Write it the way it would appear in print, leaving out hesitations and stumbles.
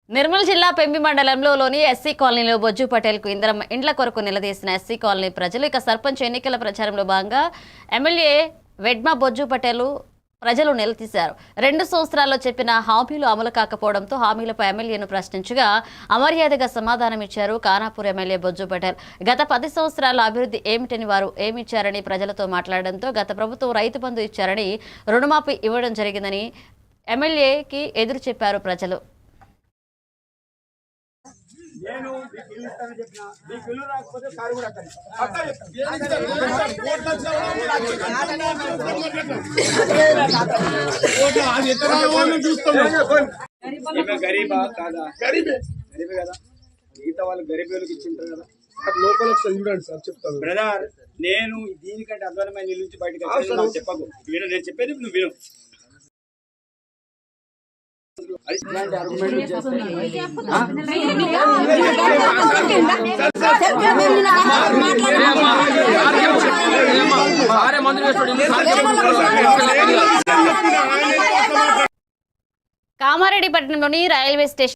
నిర్మల్ జిల్లా పెంబి మండలంలోని ఎస్సీ కాలనీలో బొజ్జు పటేల్ కు ఇండ్ల కొరకు నిలదీసిన ఎస్సీ కాలనీ ప్రజలు ఇక సర్పంచ్ ఎన్నికల ప్రచారంలో భాగంగా ఎమ్మెల్యే వెడ్మా బొజ్జు పటేల్ ప్రజలు నిలదీశారు. 2 సంవత్సరాల్లో చెప్పిన హామీలు అమలు కాకపోవడంతో హామీలపై ఎమ్మెల్యేను ప్రశ్నించగా అమర్యాదగా సమాధానం ఇచ్చారు ఖానాపూర్ ఎమ్మెల్యే బొజ్జు పటేల్. గత 10 సంవత్సరాల అభివృద్ధి ఏమిటని వారు ఏమిచ్చారని ప్రజలతో మాట్లాడడంతో గత ప్రభుత్వం రైతు బంధు ఇచ్చారని రుణమాఫీ ఇవ్వడం జరిగిందని ఎమ్మెల్యేకి ఎదురు చెప్పారు ప్రజలు. నేను మీకు ఇల్లు ఇస్తానని చెప్పిన మీకు ఇల్లు రాకపోతే కారు కూడా గరీబా కాదా? గరీబే కదా. మిగతా వాళ్ళు గరీబులకు ఇచ్చింటారు కదా. లోపల చూడండి సార్ చెప్తాను బ్రదర్, నేను దీనికంటే అధ్వానమైన ఇల్లు నుంచి బయటకు చెప్పకు. విను, నేను చెప్పేది నువ్వు విను. ఇట్లాంటి ఆర్గ్యుమెంట్లు కామారెడ్డి పట్టణంలోని రైల్వే స్టేషన్